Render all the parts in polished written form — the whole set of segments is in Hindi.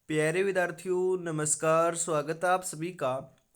प्यारे विद्यार्थियों, नमस्कार। स्वागत है आप सभी का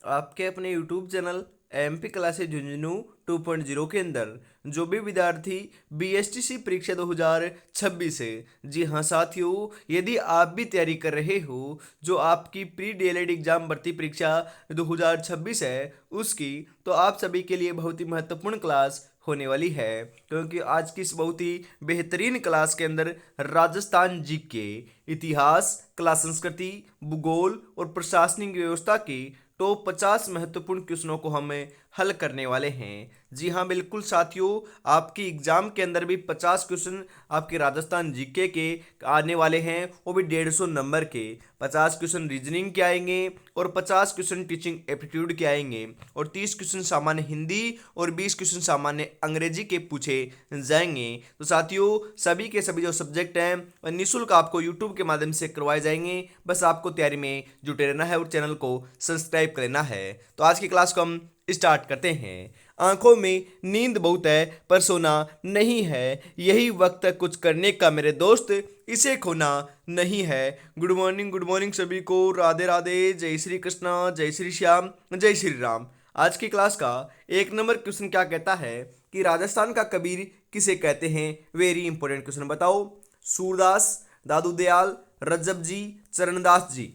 आपके अपने YouTube channel MP classes Jhunjhunu 2.0 के अंदर। जो भी विद्यार्थी बीएसटीसी परीक्षा 2026 है, जी हाँ साथियों, यदि आप भी तैयारी कर रहे हो जो आपकी प्री डीएलएड एग्जाम भर्ती परीक्षा 2026 है उसकी, तो आप सभी के लिए बहुत ही महत्वपूर्ण क्लास होने वाली है। क्योंकि आज की इस बहुत ही बेहतरीन क्लास के अंदर राजस्थान जीके, इतिहास, कला संस्कृति, भूगोल और प्रशासनिक व्यवस्था की टॉप 50 महत्वपूर्ण क्वेश्चनों को हमें हल करने वाले हैं। जी हाँ बिल्कुल साथियों, आपकी एग्जाम के अंदर भी 50 क्वेश्चन आपके राजस्थान जीके के आने वाले हैं, वो भी 150 नंबर के। 50 क्वेश्चन रीजनिंग के आएंगे और 50 क्वेश्चन टीचिंग एप्टीट्यूड के आएंगे और 30 क्वेश्चन सामान्य हिंदी और 20 क्वेश्चन सामान्य अंग्रेजी के पूछे जाएंगे। तो साथियों, सभी के सभी जो सब्जेक्ट हैं निःशुल्क आपको यूट्यूब के माध्यम से करवाए जाएंगे। बस आपको तैयारी में जुटे रहना है और चैनल को सब्सक्राइब कर लेना है। तो आज की क्लास को हम स्टार्ट करते हैं। आंखों में नींद बहुत है पर सोना नहीं है, यही वक्त है कुछ करने का मेरे दोस्त, इसे खोना नहीं है। गुड मॉर्निंग सभी को। राधे राधे, जय श्री कृष्णा, जय श्री श्याम, जय श्री राम। आज की क्लास का एक नंबर क्वेश्चन क्या कहता है कि राजस्थान का कबीर किसे कहते हैं। वेरी इंपॉर्टेंट क्वेश्चन, बताओ। सूरदास, दादू दयाल, रज्जब जी, चरणदास जी।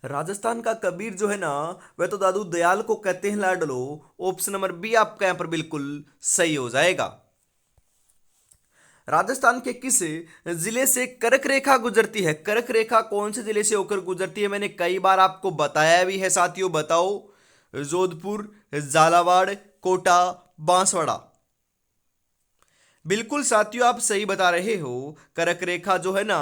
राजस्थान का कबीर जो है ना, वह तो दादू दयाल को कहते हैं लाडलो। ऑप्शन नंबर बी आपका यहां पर बिल्कुल सही हो जाएगा। राजस्थान के किस जिले से कर्क रेखा गुजरती है। कर्क रेखा कौन से जिले से होकर गुजरती है, मैंने कई बार आपको बताया भी है साथियों। बताओ। जोधपुर, झालावाड़, कोटा, बांसवाड़ा। बिल्कुल साथियों, आप सही बता रहे हो। कर्क रेखा जो है ना,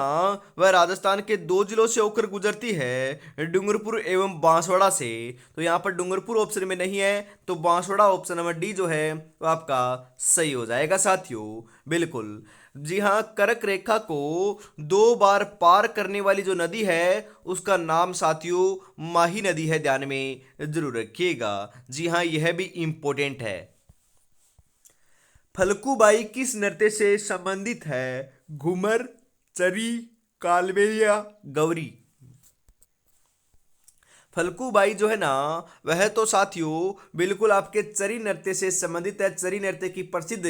वह राजस्थान के दो जिलों से होकर गुजरती है, डूंगरपुर एवं बांसवाड़ा से। तो यहाँ पर डूंगरपुर ऑप्शन में नहीं है, तो बांसवाड़ा ऑप्शन नंबर डी जो है वो आपका सही हो जाएगा साथियों। बिल्कुल। जी हाँ, कर्क रेखा को दो बार पार करने वाली जो नदी है उसका नाम साथियों माही नदी है, ध्यान में जरूर रखिएगा। जी हाँ, यह भी इंपॉर्टेंट है। फल्गुबाई किस नृत्य से संबंधित है। घूमर, चरी, कालबेलिया, गौरी। फल्गुबाई जो है ना, वह तो साथियों बिल्कुल आपके चरी नृत्य से संबंधित है। चरी नृत्य की प्रसिद्ध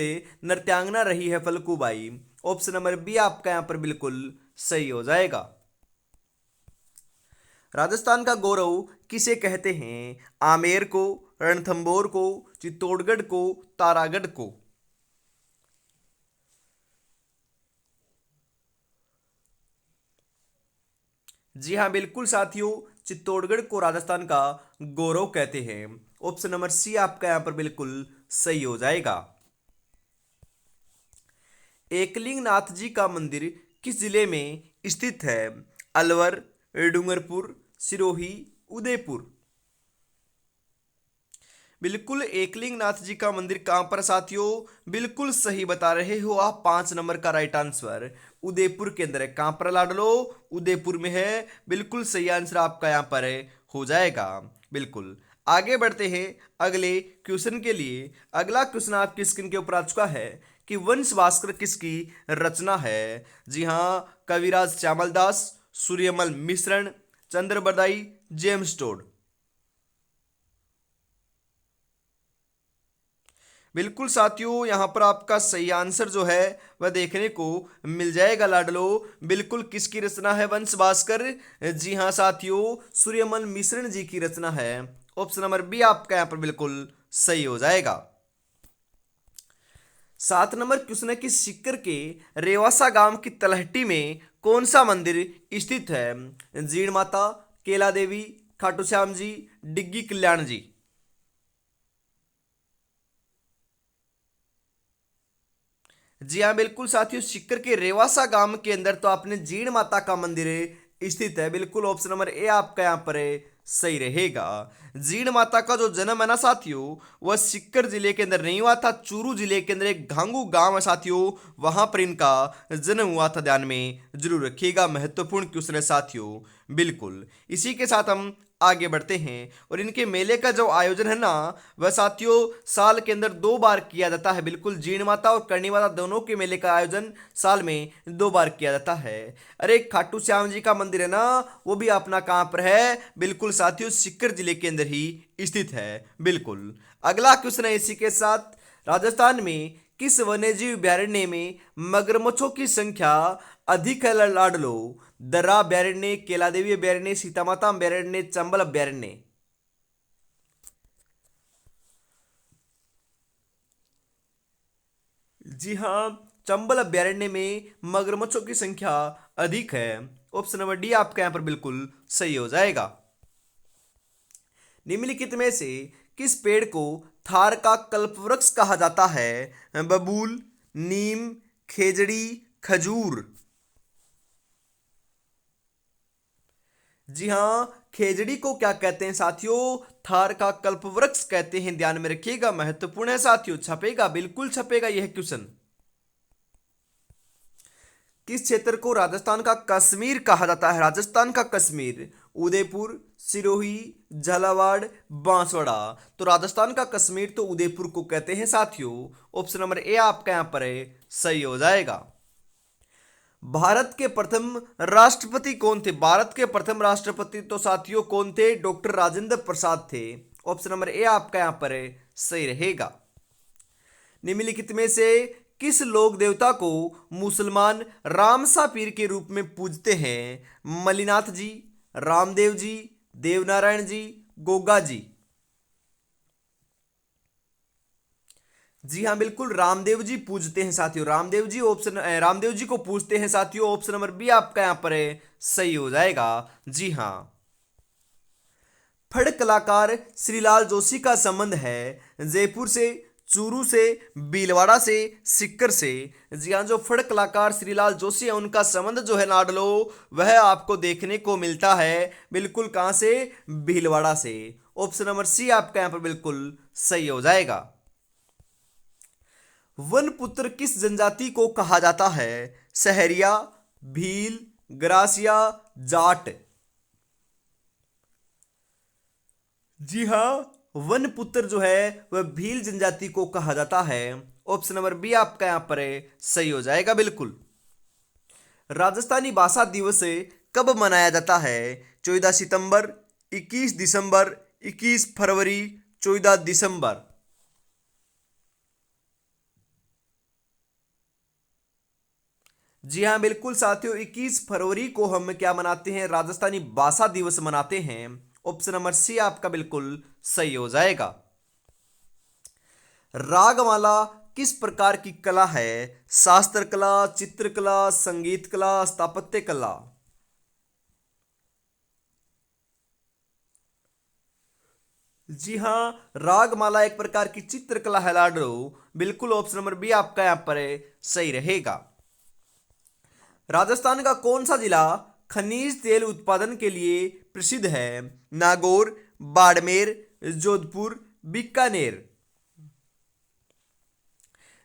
नृत्यांगना रही है फल्गुबाई। ऑप्शन नंबर बी आपका यहां पर बिल्कुल सही हो जाएगा। राजस्थान का गौरव किसे कहते हैं। आमेर को, रणथंभौर को, चित्तौड़गढ़ को, तारागढ़ को। जी हाँ बिल्कुल साथियों, चित्तौड़गढ़ को राजस्थान का गौरव कहते हैं। ऑप्शन नंबर सी आपका यहां पर बिल्कुल सही हो जाएगा। एकलिंग नाथ जी का मंदिर किस जिले में स्थित है। अलवर, डूंगरपुर, सिरोही, उदयपुर। बिल्कुल, एकलिंग नाथ जी का मंदिर कहां पर साथियों, बिल्कुल सही बता रहे हो आप। 5 नंबर का राइट आंसर उदयपुर के अंदर है। कहां पर लाडलो, उदयपुर में है। बिल्कुल सही आंसर आपका यहां पर है, हो जाएगा। बिल्कुल। आगे बढ़ते हैं अगले क्वेश्चन के लिए। अगला क्वेश्चन आपकी स्क्रीन के ऊपर आ चुका है कि वंश भास्कर किसकी रचना है। जी हाँ, कविराज श्यामलदास, सूर्यमल मिश्रण, चंद्र बरदाई, जेम्स टोड। बिल्कुल साथियों, यहां पर आपका सही आंसर जो है वह देखने को मिल जाएगा लाडलो। बिल्कुल, किसकी रचना है वंश भास्कर। जी हाँ साथियों, सूर्यमल मिश्रण जी की रचना है। ऑप्शन नंबर बी आपका यहां पर बिल्कुल सही हो जाएगा। 7 नंबर क्वेश्चन है कि सीकर के रेवासा गांव की तलहटी में कौन सा मंदिर स्थित है। जीण माता, केला देवी, खाटू श्याम जी, डिग्गी कल्याण जी। जी हाँ बिल्कुल साथियों, सीकर के रेवासा गांव के अंदर तो आपने जीण माता का मंदिर स्थित है। बिल्कुल, ऑप्शन नंबर ए आपका यहाँ पर सही रहेगा। जीण माता का जो जन्म है ना साथियों, वह सीकर जिले के अंदर नहीं हुआ था, चूरू जिले के अंदर एक घांगू गांव है साथियों, वहां पर इनका जन्म हुआ था। ध्यान में जरूर रखिएगा, महत्वपूर्ण क्वेश्चन है साथियों। बिल्कुल, इसी के साथ हम आगे बढ़ते हैं। और इनके मेले का जो आयोजन है ना, वह साथियों साल के अंदर 2 बार किया जाता है। बिल्कुल, जीण माता और करणी माता दोनों के मेले का आयोजन साल में 2 बार किया जाता है। अरे खाटू श्याम जी का मंदिर है ना, वो भी अपना कहाँ पर है? बिल्कुल साथियों, सीकर जिले के अंदर ही स्थित है। बिल्कुल। अगला क्वेश्चन है इसी के साथ, राजस्थान में किस वन्यजीव अभयारण्य में मगरमच्छों की संख्या अधिक है लाडलो? दर्रा अभयारण्य, केला देवी अभयारण्य, सीता माता अभयारण्य, चंबल अभयारण्य। जी हाँ, चंबल अभयारण्य में मगरमच्छों की संख्या अधिक है। ऑप्शन नंबर डी आपका यहाँ पर बिल्कुल सही हो जाएगा। निम्नलिखित में से किस पेड़ को थार का कल्पवृक्ष कहा जाता है? बबूल, नीम, खेजड़ी, खजूर। जी हाँ, खेजड़ी को क्या कहते हैं साथियों? थार का कल्पवृक्ष कहते हैं। ध्यान में रखिएगा, महत्वपूर्ण है साथियों। छपेगा, बिल्कुल छपेगा यह क्वेश्चन। किस क्षेत्र को राजस्थान का कश्मीर कहा जाता है? राजस्थान का कश्मीर, उदयपुर, सिरोही, झालावाड़, बांसवाड़ा। तो राजस्थान का कश्मीर तो उदयपुर को कहते हैं साथियों। ऑप्शन नंबर ए आपका यहां पर है, सही हो जाएगा। भारत के प्रथम राष्ट्रपति कौन थे? भारत के प्रथम राष्ट्रपति तो साथियों कौन थे? डॉक्टर राजेंद्र प्रसाद थे। ऑप्शन नंबर ए आपका यहां पर है, सही रहेगा। निम्नलिखित में से किस लोक देवता को मुसलमान रामसा पीर के रूप में पूजते हैं? मलिनाथ जी, रामदेव जी, देवनारायण जी, गोगा जी। जी हाँ, बिल्कुल रामदेव जी पूजते हैं साथियों। रामदेव जी को पूजते हैं साथियों। ऑप्शन नंबर बी आपका यहां पर है, सही हो जाएगा। जी हाँ। फड़ कलाकार श्रीलाल जोशी का संबंध है जयपुर से, चूरू से, भीलवाड़ा से, सिक्कर से। जी हाँ, जो फड़ कलाकार श्रीलाल जोशी है उनका संबंध जो है लाडलो, वह आपको देखने को मिलता है बिल्कुल कहाँ से? भीलवाड़ा से। ऑप्शन नंबर सी आपका यहाँ पर बिल्कुल सही हो जाएगा। वन पुत्र किस जनजाति को कहा जाता है? सहरिया, भील, ग्रासिया, जाट। जी हाँ, वन पुत्र जो है वह भील जनजाति को कहा जाता है। ऑप्शन नंबर बी आपका यहां पर है, सही हो जाएगा बिल्कुल। राजस्थानी भाषा दिवस कब मनाया जाता है? 14 सितंबर, 21 दिसंबर, 21 फरवरी, 14 दिसंबर। जी हाँ, बिल्कुल साथियों, 21 फरवरी को हम क्या मनाते हैं? राजस्थानी भाषा दिवस मनाते हैं। ऑप्शन नंबर सी आपका बिल्कुल सही हो जाएगा। रागमाला किस प्रकार की कला है? शास्त्र कला, चित्रकला, संगीत कला, स्थापत्य कला। जी हाँ, रागमाला एक प्रकार की चित्रकला है लाडो। बिल्कुल, ऑप्शन नंबर बी आपका यहां पर है, सही रहेगा। राजस्थान का कौन सा जिला खनिज तेल उत्पादन के लिए प्रसिद्ध है? नागौर, बाड़मेर, जोधपुर, बीकानेर।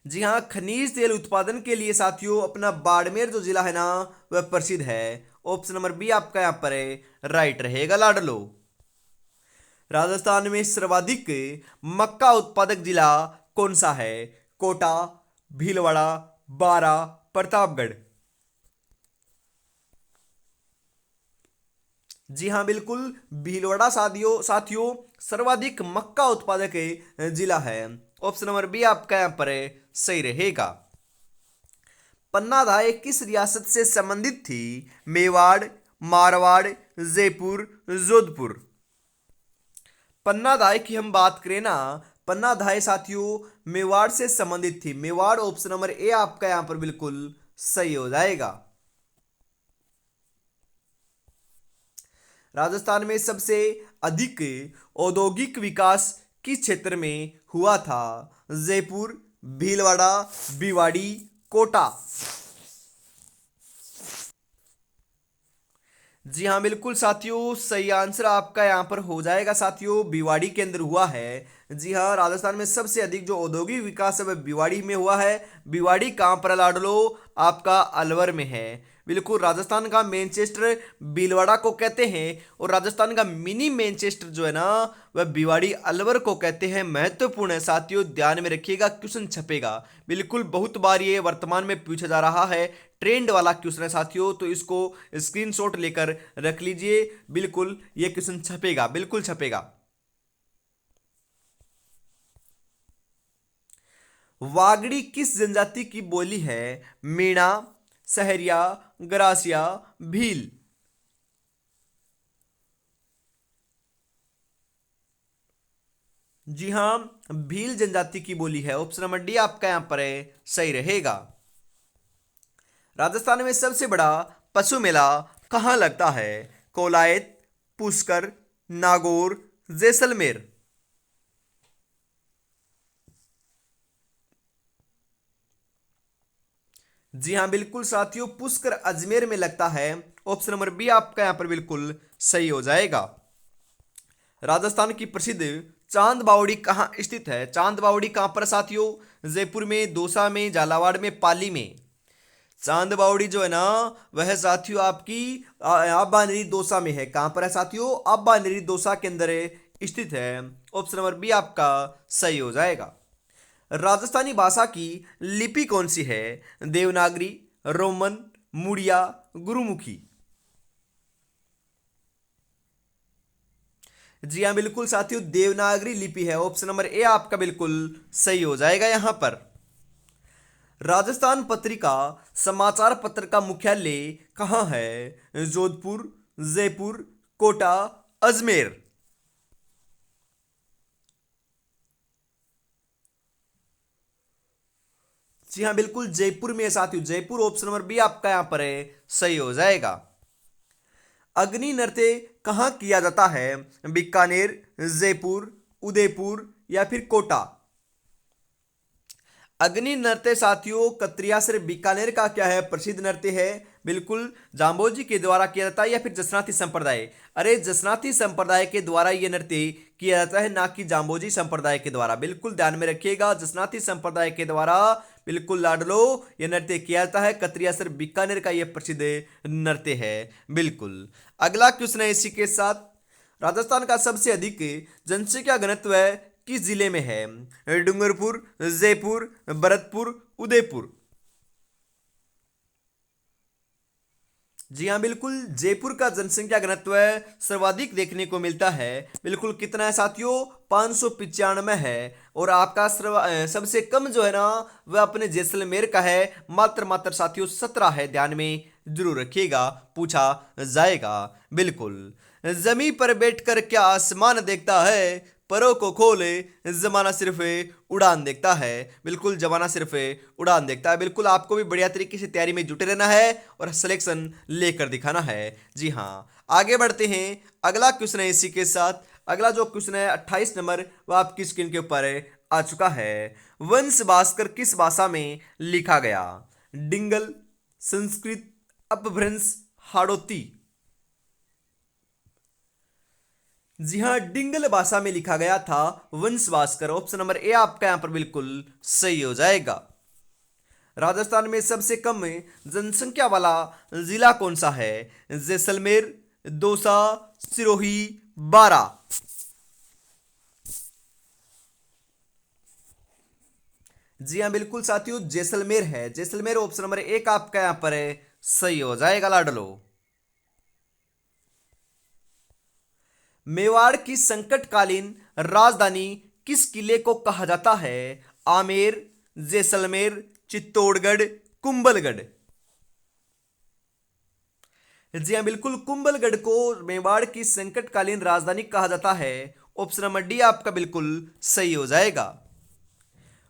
जी हाँ, खनिज तेल उत्पादन के लिए साथियों अपना बाड़मेर जो जिला है ना, वह प्रसिद्ध है। ऑप्शन नंबर बी आपका यहाँ पर है, राइट रहेगा लाडलो। राजस्थान में सर्वाधिक मक्का उत्पादक जिला कौन सा है? कोटा, भीलवाड़ा, बारा, प्रतापगढ़। जी हाँ, बिल्कुल भीलवाड़ा साथियों साथियों सर्वाधिक मक्का उत्पादक जिला है। ऑप्शन नंबर बी आपका यहां पर है, सही रहेगा। पन्ना धाय किस रियासत से संबंधित थी? मेवाड़, मारवाड़, जयपुर, जोधपुर। पन्ना धाय की हम बात करें ना, पन्ना धाय साथियों मेवाड़ से संबंधित थी। मेवाड़, ऑप्शन नंबर ए आपका यहां पर बिल्कुल सही हो जाएगा। राजस्थान में सबसे अधिक औद्योगिक विकास किस क्षेत्र में हुआ था? जयपुर, भीलवाड़ा, भिवाड़ी, कोटा। जी हाँ, बिल्कुल साथियों, सही आंसर आपका यहाँ पर हो जाएगा साथियों, भिवाड़ी के अंदर हुआ है। जी हाँ, राजस्थान में सबसे अधिक जो औद्योगिक विकास है वह भिवाड़ी में हुआ है। भिवाड़ी कहाँ पर है लाडलो? आपका अलवर में है। बिल्कुल, राजस्थान का मैनचेस्टर भीलवाड़ा को कहते हैं और राजस्थान का मिनी मैनचेस्टर जो है ना वह भिवाड़ी अलवर को कहते हैं। महत्वपूर्ण है साथियों, ध्यान में रखिएगा, क्वेश्चन छपेगा। बिल्कुल, बहुत बार ये वर्तमान में पूछा जा रहा है, ट्रेंड वाला क्वेश्चन है साथियों, तो इसको स्क्रीनशॉट लेकर रख लीजिए। बिल्कुल ये क्वेश्चन छपेगा, बिल्कुल छपेगा। वागड़ी किस जनजाति की बोली है? मीणा, सहरिया, गरासिया, भील। जी हां, भील जनजाति की बोली है। ऑप्शन नंबर डी आपका यहां पर है, सही रहेगा। राजस्थान में सबसे बड़ा पशु मेला कहां लगता है? कोलायत, पुष्कर, नागौर, जैसलमेर। जी हाँ, बिल्कुल साथियों, पुष्कर अजमेर में लगता है। ऑप्शन नंबर बी आपका यहां पर बिल्कुल सही हो जाएगा। राजस्थान की प्रसिद्ध चांद बावड़ी कहाँ स्थित है? चांद बावड़ी कहाँ पर साथियों? जयपुर में, दौसा में, झालावाड़ में, पाली में। चांद बावड़ी जो है ना वह साथियों आपकी आबा नदी दौसा में है। कहाँ पर है साथियों? आबा नदी दौसा के अंदर स्थित है। ऑप्शन नंबर बी आपका सही हो जाएगा। राजस्थानी भाषा की लिपि कौन सी है? देवनागरी, रोमन, मुड़िया, गुरुमुखी। जी हाँ, बिल्कुल साथियों, देवनागरी लिपि है। ऑप्शन नंबर ए आपका बिल्कुल सही हो जाएगा यहां पर। राजस्थान पत्रिका समाचार पत्र का मुख्यालय कहाँ है? जोधपुर, जयपुर, कोटा, अजमेर। जी हाँ, बिल्कुल जयपुर में है साथियों, जयपुर। ऑप्शन नंबर बी आपका यहां पर है, सही हो जाएगा। अग्नि नृत्य कहाँ किया जाता है? बीकानेर, जयपुर, उदयपुर या फिर कोटा। अग्नि नृत्य साथियों कतरिया से बीकानेर का क्या है? प्रसिद्ध नृत्य है। बिल्कुल, जाम्बोजी के द्वारा किया जाता है या फिर जसनाती संप्रदाय? अरे, जसनाती संप्रदाय के द्वारा यह नृत्य किया जाता है, ना कि जाम्बोजी संप्रदाय के द्वारा। बिल्कुल ध्यान में रखिएगा, जसनाती संप्रदाय के द्वारा बिल्कुल लाडलो यह नृत्य किया जाता है। कतरिया सर बीकानेर का यह प्रसिद्ध नृत्य है। बिल्कुल, अगला क्वेश्चन है इसी के साथ। राजस्थान का सबसे अधिक जनसंख्या घनत्व किस जिले में है? डूंगरपुर, जयपुर, भरतपुर, उदयपुर। जी हाँ, बिल्कुल जयपुर का जनसंख्या घनत्व सर्वाधिक देखने को मिलता है। बिल्कुल, कितना है साथियों? 595 है। और आपका सबसे कम जो है ना वह अपने जैसलमेर का है, मात्र मात्र साथियों 17 है। ध्यान में जरूर रखिएगा, पूछा जाएगा। बिल्कुल, जमी पर बैठकर क्या आसमान देखता है? परों को खोले, जमाना सिर्फ उड़ान देखता है। बिल्कुल, जमाना सिर्फ उड़ान देखता है। बिल्कुल, आपको भी बढ़िया तरीके से तैयारी में जुटे रहना है और सिलेक्शन लेकर दिखाना है। जी हाँ, आगे बढ़ते हैं। अगला क्वेश्चन है इसी के साथ। अगला जो क्वेश्चन है 28 नंबर, वह आपकी स्क्रीन के ऊपर आ चुका है। वंश भास्कर किस भाषा में लिखा गया? डिंगल, संस्कृत, अपभ्रंश, हाड़ौती। जी हाँ, डिंगल भाषा में लिखा गया था वंश भास्कर। ऑप्शन नंबर ए आपका यहां पर बिल्कुल सही हो जाएगा। राजस्थान में सबसे कम जनसंख्या वाला जिला कौन सा है? जैसलमेर, दौसा, सिरोही, बारा। जी हाँ, बिल्कुल साथियों, जैसलमेर है। जैसलमेर ऑप्शन नंबर एक आपका यहां पर है, सही हो जाएगा लाडलो। मेवाड़ की संकटकालीन राजधानी किस किले को कहा जाता है? आमेर, जैसलमेर, चित्तौड़गढ़, कुंभलगढ़। जी हाँ, बिल्कुल, कुंभलगढ़ को मेवाड़ की संकटकालीन राजधानी कहा जाता है। ऑप्शन नंबर डी आपका बिल्कुल सही हो जाएगा।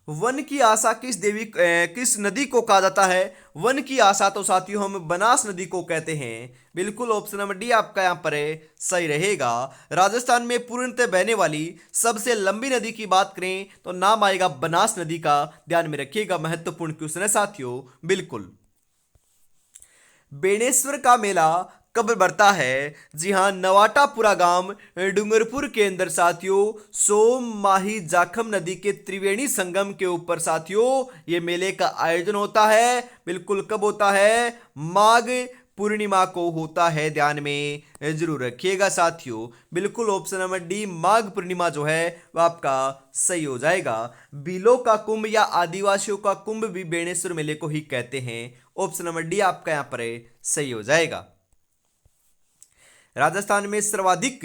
वन की आशा किस किस नदी को कहा जाता है? वन की आशा तो साथियों हम बनास नदी को कहते हैं। बिल्कुल, ऑप्शन नंबर डी आपका यहां पर है, सही रहेगा। राजस्थान में पूर्णतः बहने वाली सबसे लंबी नदी की बात करें तो नाम आएगा बनास नदी का। ध्यान में रखिएगा, महत्वपूर्ण क्वेश्चन है साथियों। बिल्कुल, बेणेश्वर का मेला कब बढ़ता है? जी हाँ, नवाटापुरा गांव डूंगरपुर के अंदर साथियों सोम माही जाखम नदी के त्रिवेणी संगम के ऊपर साथियों ये मेले का आयोजन होता है। बिल्कुल कब होता है? माघ पूर्णिमा को होता है, ध्यान में जरूर रखिएगा साथियों। बिल्कुल option number D Magh Purnima जो है वह आपका सही हो जाएगा। बीलों का कुंभ या आदिवासियों का कुंभ भी बेणेश्वर मेले को ही कहते हैं। ऑप्शन नंबर डी आपका यहां पर सही हो जाएगा। राजस्थान में सर्वाधिक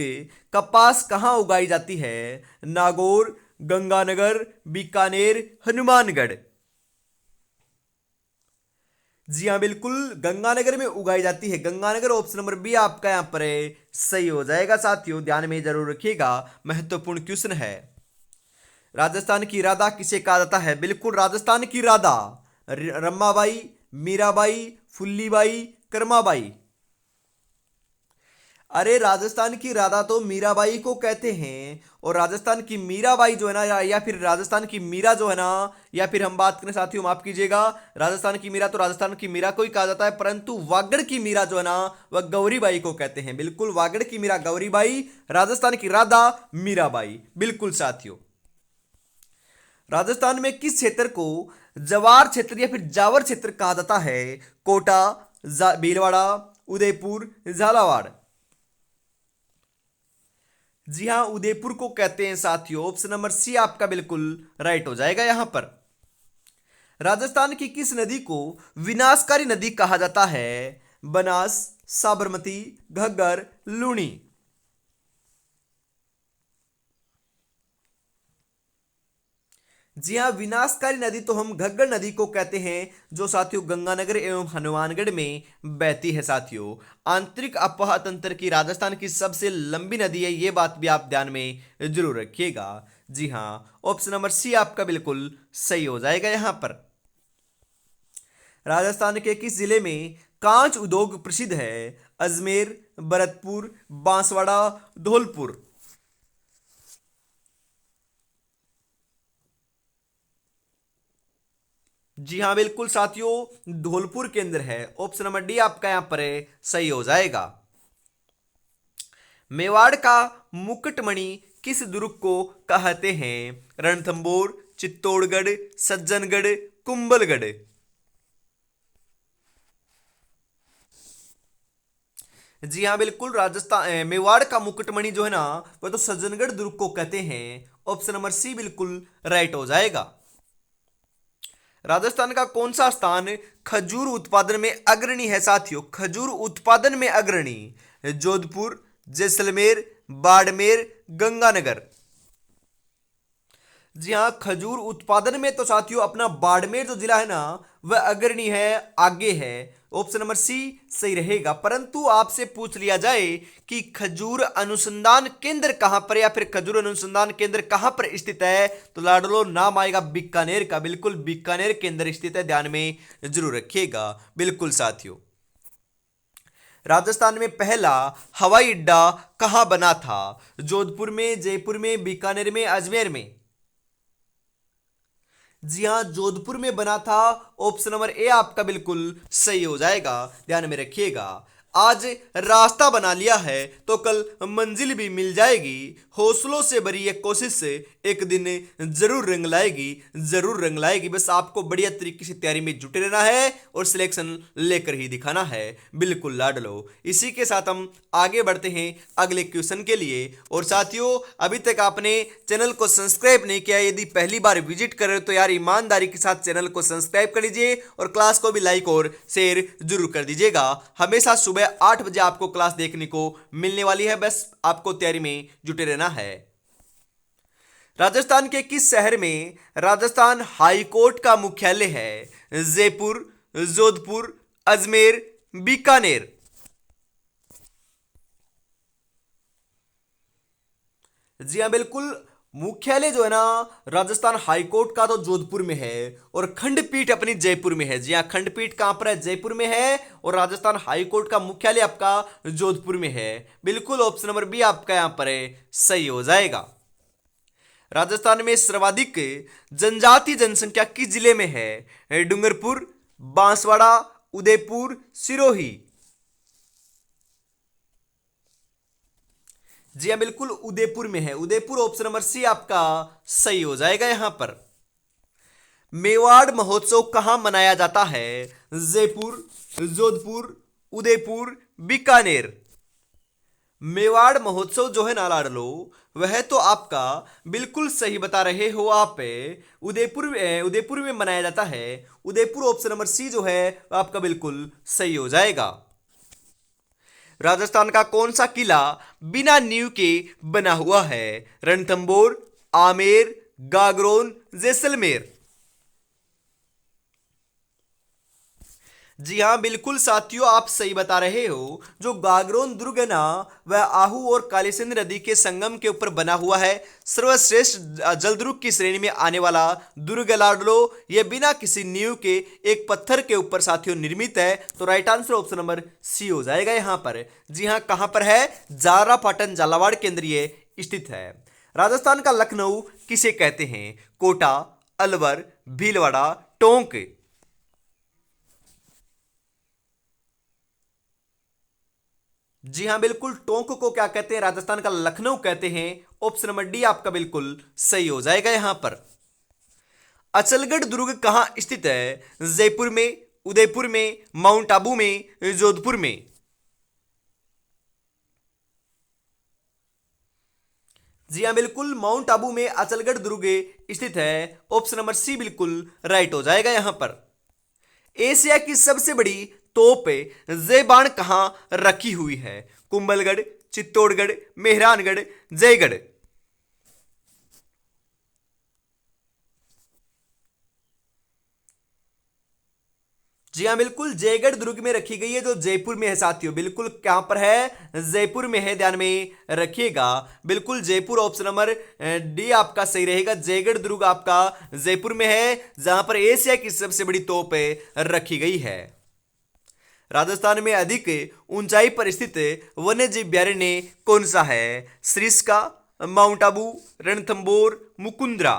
कपास कहां उगाई जाती है? नागौर, गंगानगर, बीकानेर, हनुमानगढ़। जी हाँ, बिल्कुल गंगानगर में उगाई जाती है, गंगानगर। ऑप्शन नंबर बी आपका यहां पर सही हो जाएगा साथियों, ध्यान में जरूर रखिएगा, महत्वपूर्ण क्वेश्चन है। राजस्थान की राधा किसे कहा जाता है? बिल्कुल राजस्थान की राधा रमाबाई, मीराबाई, फुल्लीबाई, कर्माबाई। अरे राजस्थान की राधा तो मीराबाई को कहते हैं, और राजस्थान की मीराबाई जो है ना, या फिर राजस्थान की मीरा जो है ना, या फिर हम बात करें साथियों, माफ कीजिएगा, राजस्थान की मीरा तो राजस्थान की मीरा को ही कहा जाता है, परंतु वागड़ की मीरा जो है ना वह गौरीबाई को कहते हैं। बिल्कुल वागड़ की मीरा गौरीबाई, राजस्थान की राधा मीराबाई। बिल्कुल साथियों। राजस्थान में किस क्षेत्र को जवार क्षेत्र या फिर जावर क्षेत्र कहा जाता है? कोटा, भीलवाड़ा, उदयपुर, झालावाड़। जी हां, उदयपुर को कहते हैं साथियों। ऑप्शन नंबर सी आपका बिल्कुल राइट हो जाएगा यहां पर। राजस्थान की किस नदी को विनाशकारी नदी कहा जाता है? बनास, साबरमती, घग्गर, लूणी। जी हाँ, विनाशकारी नदी तो हम घग्गर नदी को कहते हैं, जो साथियों गंगानगर एवं हनुमानगढ़ में बहती है साथियों। आंतरिक अफवाह तंत्र की राजस्थान की सबसे लंबी नदी है, ये बात भी आप ध्यान में जरूर रखिएगा। जी हाँ, ऑप्शन नंबर सी आपका बिल्कुल सही हो जाएगा यहां पर। राजस्थान के किस जिले में कांच उद्योग प्रसिद्ध है? अजमेर, भरतपुर, बांसवाड़ा, धौलपुर। जी हाँ, बिल्कुल साथियों धौलपुर के अंदर है। ऑप्शन नंबर डी आपका यहां पर सही हो जाएगा। मेवाड़ का मुकुटमणि किस दुर्ग को कहते हैं? रणथंबोर, चित्तौड़गढ़, सज्जनगढ़, कुंभलगढ़। जी हाँ, बिल्कुल राजस्थान मेवाड़ का मुकुटमणि जो है ना वह तो सज्जनगढ़ दुर्ग को कहते हैं। ऑप्शन नंबर सी बिल्कुल राइट हो जाएगा। राजस्थान का कौन सा स्थान खजूर उत्पादन में अग्रणी है साथियों? खजूर उत्पादन में अग्रणी? जोधपुर, जैसलमेर, बाड़मेर, गंगानगर। जी हाँ, खजूर उत्पादन में तो साथियों अपना बाड़मेर जो जिला है ना वह अग्रणी है, आगे है। ऑप्शन नंबर सी सही रहेगा। परंतु आपसे पूछ लिया जाए कि खजूर अनुसंधान केंद्र कहां पर, या फिर खजूर अनुसंधान केंद्र कहां पर स्थित है, तो लाडलो नाम आएगा बीकानेर का। बिल्कुल बीकानेर के अंदर स्थित है, ध्यान में जरूर रखिएगा। बिल्कुल साथियों। राजस्थान में पहला हवाई अड्डा कहां बना था? जोधपुर में, जयपुर में, बीकानेर में, अजमेर में। जी हां, जोधपुर में बना था। ऑप्शन नंबर ए आपका बिल्कुल सही हो जाएगा, ध्यान में रखिएगा। आज रास्ता बना लिया है तो कल मंजिल भी मिल जाएगी। हौसलों से भरी ये कोशिश से एक दिन जरूर रंग लाएगी, जरूर रंग लाएगी। बस आपको बढ़िया तरीके से तैयारी में जुटे रहना है और सिलेक्शन लेकर ही दिखाना है। बिल्कुल लाडलो। इसी के साथ हम आगे बढ़ते हैं अगले क्वेश्चन के लिए। और साथियों, अभी तक आपने चैनल को सब्सक्राइब नहीं किया, यदि पहली बार विजिट कर रहे हो तो यार ईमानदारी के साथ चैनल को सब्सक्राइब कर लीजिए और क्लास को भी लाइक और शेयर जरूर कर दीजिएगा। हमेशा सुबह 8 बजे आपको क्लास देखने को मिलने वाली है, बस आपको तैयारी में जुटे रहना है। राजस्थान के किस शहर में राजस्थान हाई कोर्ट का मुख्यालय है? जयपुर, जोधपुर, अजमेर, बीकानेर। जी हाँ, बिल्कुल मुख्यालय जो है ना राजस्थान हाईकोर्ट का तो जोधपुर में है और खंडपीठ अपनी जयपुर में है। जी हाँ, खंडपीठ कहां पर है? जयपुर में है। और राजस्थान हाईकोर्ट का मुख्यालय आपका जोधपुर में है। बिल्कुल ऑप्शन नंबर बी आपका यहां पर सही हो जाएगा। राजस्थान में सर्वाधिक जनजाति जनसंख्या किस जिले में है? डूंगरपुर, बांसवाड़ा, उदयपुर, सिरोही। जी हाँ, बिल्कुल उदयपुर में है। उदयपुर ऑप्शन नंबर सी आपका सही हो जाएगा यहां पर। मेवाड़ महोत्सव कहां मनाया जाता है? जयपुर, जोधपुर, उदयपुर, बीकानेर। मेवाड़ महोत्सव जो है ना लाडलो, वह तो आपका बिल्कुल सही बता रहे हो आप। उदयपुर में मनाया जाता है। उदयपुर ऑप्शन नंबर सी जो है वह आपका बिल्कुल सही हो जाएगा। राजस्थान का कौन सा किला बिना नींव के बना हुआ है? रणथंबोर, आमेर, गागरोन, जैसलमेर। जी हाँ, बिल्कुल साथियों, आप सही बता रहे हो। जो गागरोन दुर्ग है ना, वह आहू और कालीसिंध नदी के संगम के ऊपर बना हुआ है। सर्वश्रेष्ठ जलदुर्ग की श्रेणी में आने वाला दुर्ग लाडलो, यह बिना किसी नींव के एक पत्थर के ऊपर साथियों निर्मित है। तो right answer option number C हो जाएगा यहां पर। जी हाँ, कहां पर है? जारा पाटन झालावाड़ के अंदर ये स्थित है। राजस्थान का लखनऊ किसे कहते हैं? कोटा, अलवर, भीलवाड़ा, टोंक। जी हाँ, बिल्कुल टोंक को क्या कहते हैं? राजस्थान का लखनऊ कहते हैं। ऑप्शन नंबर डी आपका बिल्कुल सही हो जाएगा यहां पर। अचलगढ़ दुर्ग कहां स्थित है? जयपुर में, उदयपुर में, माउंट आबू में, जोधपुर में। जी हाँ, बिल्कुल माउंट आबू में अचलगढ़ दुर्ग स्थित है। ऑप्शन नंबर सी बिल्कुल राइट हो जाएगा यहां पर। एशिया की सबसे बड़ी तोप जयबान कहां रखी हुई है? कुंभलगढ़, चित्तौड़गढ़, मेहरानगढ़, जयगढ़। जी हाँ, बिल्कुल जयगढ़ दुर्ग में रखी गई है, जो जयपुर में है साथियों। बिल्कुल कहां पर है? जयपुर में है, ध्यान में रखिएगा। बिल्कुल जयपुर ऑप्शन नंबर डी आपका सही रहेगा। जयगढ़ दुर्ग आपका जयपुर में है, जहां पर एशिया की सबसे बड़ी तोप रखी गई है। राजस्थान में अधिक ऊंचाई पर स्थित वन्यजीव अभयारण्य कौन सा है? सरिस्का, माउंट आबू, रणथंबोर, मुकुंदरा।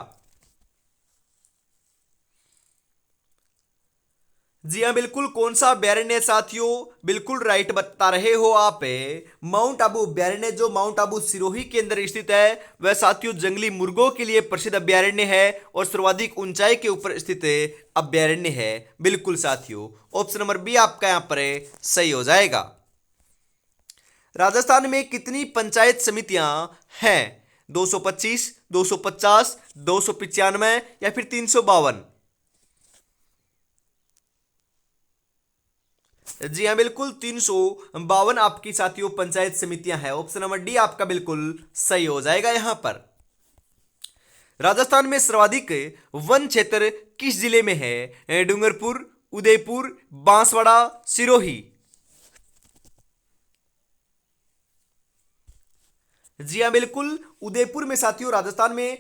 जी हाँ, बिल्कुल कौन सा अभयारण्य है साथियों? बिल्कुल राइट बता रहे हो आप। माउंट आबू अभयारण्य, जो माउंट आबू सिरोही के अंदर स्थित है, वह साथियों जंगली मुर्गों के लिए प्रसिद्ध अभयारण्य है और सर्वाधिक ऊंचाई के ऊपर स्थित अभयारण्य है। बिल्कुल साथियों, ऑप्शन नंबर बी आपका यहाँ पर सही हो जाएगा। राजस्थान में कितनी पंचायत समितियां हैं? 225, 250, 295 या फिर 352। जी हाँ, बिल्कुल 352 आपकी साथियों पंचायत समितियां हैं। ऑप्शन नंबर डी आपका बिल्कुल सही हो जाएगा यहां पर। राजस्थान में सर्वाधिक वन क्षेत्र किस जिले में है? डूंगरपुर, उदयपुर, बांसवाड़ा, सिरोही। जी हाँ, बिल्कुल उदयपुर में साथियों राजस्थान में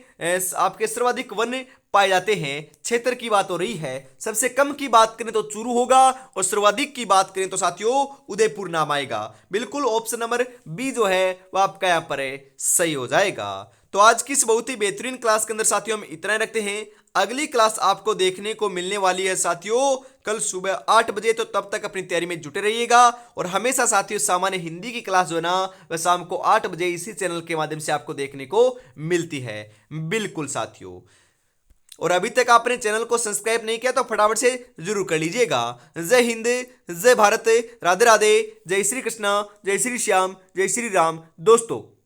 आपके सर्वाधिक वन पाए जाते हैं। क्षेत्र की बात हो रही है। सबसे कम की बात करें तो चूरू होगा और सर्वाधिक की बात करें तो साथियों उदयपुर नाम आएगा। बिल्कुल ऑप्शन नंबर बी जो है वह आपका यहाँ पर सही हो जाएगा। तो आज की इस बहुत ही बेहतरीन क्लास के अंदर साथियों हम इतना ही रखते हैं। अगली क्लास आपको देखने को मिलने वाली है साथियों कल सुबह 8 बजे। तो तब तक अपनी तैयारी में जुटे रहिएगा और हमेशा साथियों सामान्य हिंदी की क्लास जो है ना वह शाम को 8 बजे इसी चैनल के माध्यम से आपको देखने को मिलती है। बिल्कुल साथियों, और अभी तक आपने चैनल को सब्सक्राइब नहीं किया तो फटाफट से जरूर कर लीजिएगा। जय हिंद, जय भारत, राधे राधे, जय श्री कृष्णा, जय श्री श्याम, जय श्री राम दोस्तों।